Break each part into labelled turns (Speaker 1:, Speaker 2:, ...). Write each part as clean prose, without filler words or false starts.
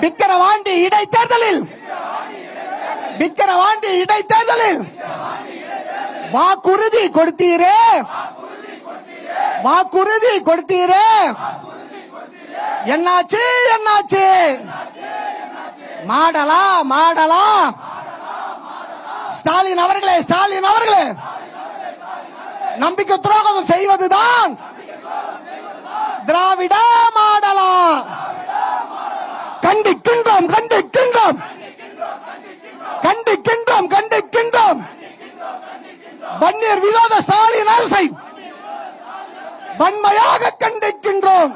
Speaker 1: விக்கிரவாண்டி இடைத்தேர்தலில் வாக்குறுதி கொடுத்தீரே, வாக்குறுதி கொடுத்தீரே, என்னாச்சு என்னாச்சு? மாடலா மாடலா? ஸ்டாலின் அவர்களே, ஸ்டாலின் அவர்களே, நம்பிக்கை துரோகம் செய்வதுதான் திராவிட மாடலா? கண்டிக்கின்றோம் கண்டிக்கின்றோம் கண்டிக்கின்றோம் கண்டிக்கின்றோம். வன்னியர் விரோத ஸ்டாலின் அரசை வன்மையாக கண்டிக்கின்றோம்.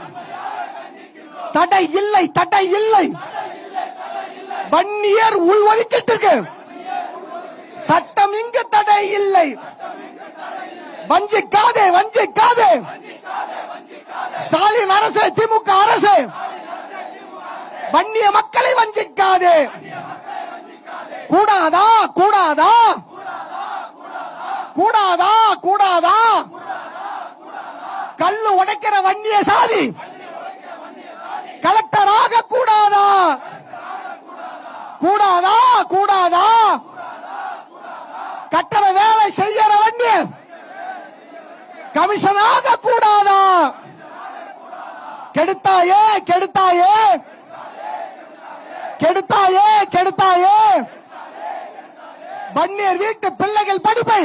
Speaker 1: தடை இல்லை, தடை இல்லை. வன்னியர் உள்ஒதுக்கீட்டிற்கு சட்டம் இங்கு தடை இல்லை. வஞ்சிக்காதே, வஞ்சிக்காதே. ஸ்டாலின் அரசு, திமுக அரசு வன்னிய மக்களை வஞ்சிக்காதே. கூடாதா கூடாதா கூடாதா கூடாதா? கல்லு உடைக்கிற வன்னிய சாதி கலெக்டராக கூடாதா கூடாதா கூடாதா? கட்டட வேலை செய்யற வன்னிய கமிஷனாக கூடாதா? கெடுத்தாயே கெடுத்தாயே கெடுத்தாயே கெடுத்தாயே. வன்னியர் வீட்டு பிள்ளைகள் படிப்பை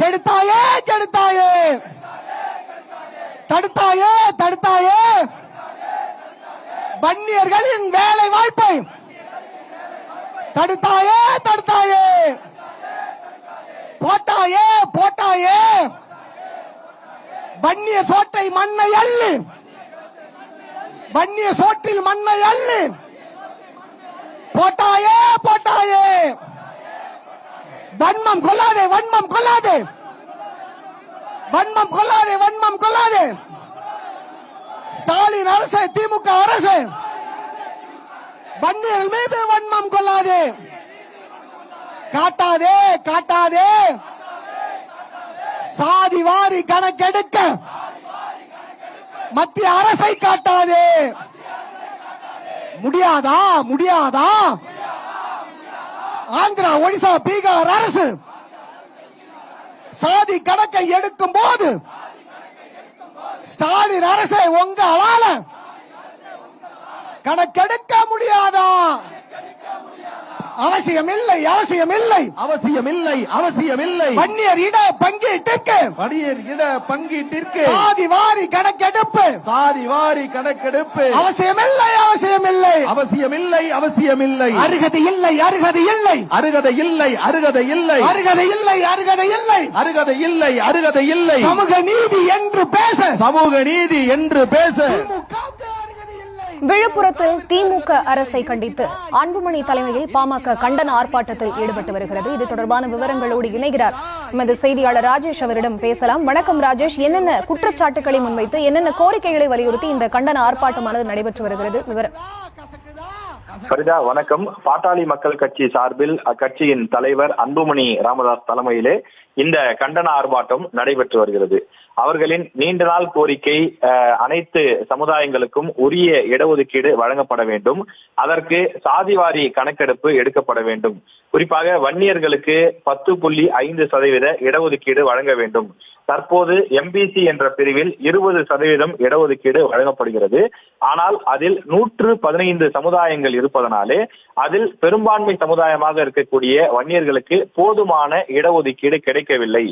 Speaker 1: கெடுத்தாயே கெடுத்தாயே. தடுத்தாயே தடுத்தாயே. வன்னியர்களின் வேலை வாய்ப்பை தடுத்தாயே தடுத்தாயே. போட்டாயே போட்டாயே. வன்னிய சோற்றை மண்ணை அள்ளு, வன்னிய சோற்றில் மண்ணை அள்ளு. போட்டாயே போட்டாயே. வன்மம் கொள்ளாதே, வன்மம் கொள்ளாதே, வன்மம் கொள்ளாதே, வன்மம் கொள்ளாதே. ஸ்டாலின் அரசு, திமுக அரசு வன்னியர்கள் மீது வன்மம் கொள்ளாதே. காட்டாதே காட்டாதே. சாதி வாரி கணக்கெடுக்க மத்திய அரசை காட்டாதே. முடியாதா முடியாதா? ஆந்திரா, ஒடிசா, பீகார் அரசு சாதி கணக்கை எடுக்கும் போது ஸ்டாலின் அரசை உங்களால கணக்கெடுக்க முடியாதா? அவசியமில்லை, அவசியமில்லை,
Speaker 2: அவசியமில்லை, அவசியமில்லை.
Speaker 1: வன்னியர் இட பங்கீட்டிற்கு,
Speaker 2: வன்னியர் இட பங்கீட்டிற்கு
Speaker 1: சாதி வாரி கணக்கெடுப்பு,
Speaker 2: சாதி வாரி கணக்கெடுப்பு
Speaker 1: அவசியமில்லை, அவசியமில்லை,
Speaker 2: அவசியமில்லை, அவசியமில்லை.
Speaker 1: அருகதை இல்லை, அருகதை இல்லை,
Speaker 2: அருகதை இல்லை, அருகதை இல்லை,
Speaker 1: அருகதை இல்லை, அருகதை இல்லை,
Speaker 2: அருகதை இல்லை, அருகதை இல்லை.
Speaker 1: சமூக நீதி என்று பேச,
Speaker 2: சமூக நீதி என்று பேச
Speaker 3: விழுப்புரத்தில் திமுக அரசை கண்டித்து அன்புமணி தலைமையில் பாமக கண்டன ஆர்ப்பாட்டத்தில் ஈடுபட்டு வருகிறது. இது தொடர்பான விவரங்களோடு இணைகிறார் எமது செய்தியாளர் ராஜேஷ். அவரிடம் பேசலாம். வணக்கம் ராஜேஷ், என்னென்ன குற்றச்சாட்டுகளை முன்வைத்து என்னென்ன கோரிக்கைகளை வலியுறுத்தி இந்த கண்டன ஆர்ப்பாட்டமானது நடைபெற்று வருகிறது? விவரம்.
Speaker 4: சரிதா, வணக்கம். பாட்டாளி மக்கள் கட்சி சார்பில் அக்கட்சியின் தலைவர் அன்புமணி ராமதாஸ் தலைமையிலே இந்த கண்டன ஆர்ப்பாட்டம் நடைபெற்று வருகிறது. அவர்களின் நீண்ட நாள் கோரிக்கை அனைத்து சமுதாயங்களுக்கும் உரிய இடஒதுக்கீடு வழங்கப்பட வேண்டும், அதற்கு சாதிவாரி கணக்கெடுப்பு எடுக்கப்பட வேண்டும், குறிப்பாக வன்னியர்களுக்கு 10.5% இடஒதுக்கீடு வழங்க வேண்டும். தற்போது எம்பிசி என்ற பிரிவில் 20% இடஒதுக்கீடு வழங்கப்படுகிறது. ஆனால் அதில் 115 சமுதாயங்கள் இருப்பதனாலே அதில் பெரும்பான்மை சமுதாயமாக இருக்கக்கூடிய வன்னியர்களுக்கு போதுமான இடஒதுக்கீடு கிடைக்கவில்லை.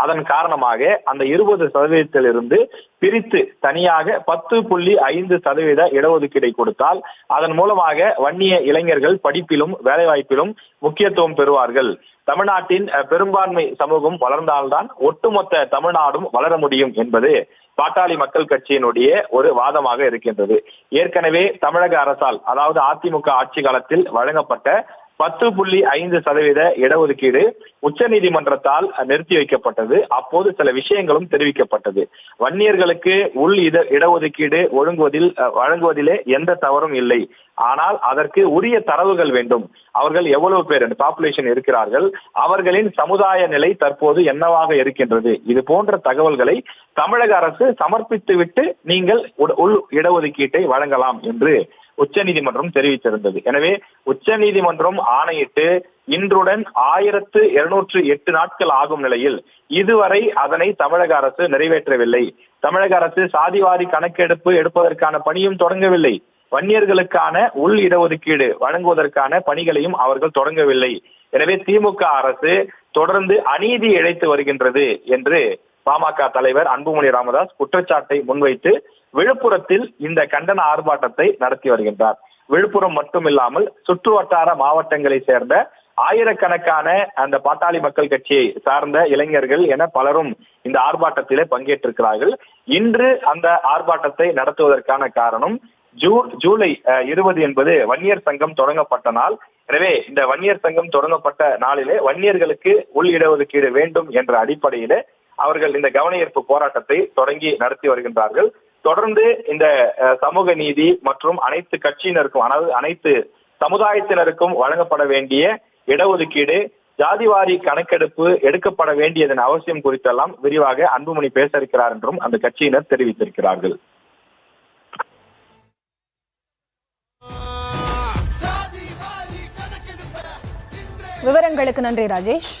Speaker 4: அதன் காரணமாக அந்த 20% பிரித்து தனியாக 10.5% இடஒதுக்கீடை கொடுத்தால் அதன் மூலமாக வன்னிய இளைஞர்கள் படிப்பிலும் வேலைவாய்ப்பிலும் முக்கியத்துவம் பெறுவார்கள். தமிழ்நாட்டின் பெரும்பான்மை சமூகம் வளர்ந்தால்தான் ஒட்டுமொத்த தமிழ்நாடும் வளர முடியும் என்பது பாட்டாளி மக்கள் கட்சியினுடைய ஒரு வாதமாக இருக்கின்றது. ஏற்கனவே தமிழக அரசால், அதாவது அதிமுக ஆட்சி காலத்தில் வழங்கப்பட்ட 10.5% இடஒதுக்கீடு உச்ச நீதிமன்றத்தால் நிறுத்தி வைக்கப்பட்டது. அப்போது சில விஷயங்களும் தெரிவிக்கப்பட்டது. வன்னியர்களுக்கு உள் இடஒதுக்கீடு வழங்குவதிலே எந்த தவறும் இல்லை, ஆனால் அதற்கு உரிய தரவுகள் வேண்டும். அவர்கள் எவ்வளவு பேர் பாப்புலேஷன் இருக்கிறார்கள், அவர்களின் சமுதாய நிலை தற்போது என்னவாக இருக்கின்றது, இது போன்ற தகவல்களை தமிழக அரசு சமர்ப்பித்துவிட்டு நீங்கள் உள் இடஒதுக்கீட்டை வழங்கலாம் என்று உச்சநீதிமன்றம் தெரிவித்திருந்தது. எனவே உச்சநீதிமன்றம் ஆணையிட்டு இன்றுடன் 1208 நாட்கள் ஆகும் நிலையில் இதுவரை அதனை தமிழக அரசு நிறைவேற்றவில்லை. தமிழக அரசு சாதிவாரி கணக்கெடுப்பு எடுப்பதற்கான பணியும் தொடங்கவில்லை. வன்னியர்களுக்கான உள் இடஒதுக்கீடு வழங்குவதற்கான பணிகளையும் அவர்கள் தொடங்கவில்லை. எனவே திமுக அரசு தொடர்ந்து அநீதி இழைத்து வருகின்றது என்று பாமக தலைவர் அன்புமணி ராமதாஸ் குற்றச்சாட்டை முன்வைத்து விழுப்புரத்தில் இந்த கண்டன ஆர்ப்பாட்டத்தை நடத்தி வருகின்றார். விழுப்புரம் மட்டுமில்லாமல் சுற்று வட்டார மாவட்டங்களை சேர்ந்த ஆயிரக்கணக்கான அந்த பாட்டாளி மக்கள் கட்சியை சார்ந்த இளைஞர்கள் என பலரும் இந்த ஆர்ப்பாட்டத்திலே பங்கேற்றிருக்கிறார்கள். இன்று அந்த ஆர்ப்பாட்டத்தை நடத்துவதற்கான காரணம் ஜூலை 20 என்பது வன்னியர் சங்கம் தொடங்கப்பட்ட நாள். எனவே இந்த வன்னியர் சங்கம் தொடங்கப்பட்ட நாளிலே வன்னியர்களுக்கு உள் இடஒதுக்கீடு வேண்டும் என்ற அடிப்படையிலே அவர்கள் இந்த கவனஈர்ப்பு போராட்டத்தை தொடங்கி நடத்தி வருகின்றார்கள். தொடர்ந்து இந்த சமூக நீதி மற்றும் அனைத்து கட்சியினருக்கும், அதாவது அனைத்து சமுதாயத்தினருக்கும் வழங்கப்பட வேண்டிய இடஒதுக்கீடு, ஜாதிவாரி கணக்கெடுப்பு எடுக்கப்பட வேண்டியதன் அவசியம் குறித்தெல்லாம் விரிவாக அன்புமணி பேச இருக்கிறார் என்றும் அந்த கட்சியினர் தெரிவித்திருக்கிறார்கள்.
Speaker 3: விவரங்களுக்கு நன்றி ராஜேஷ்.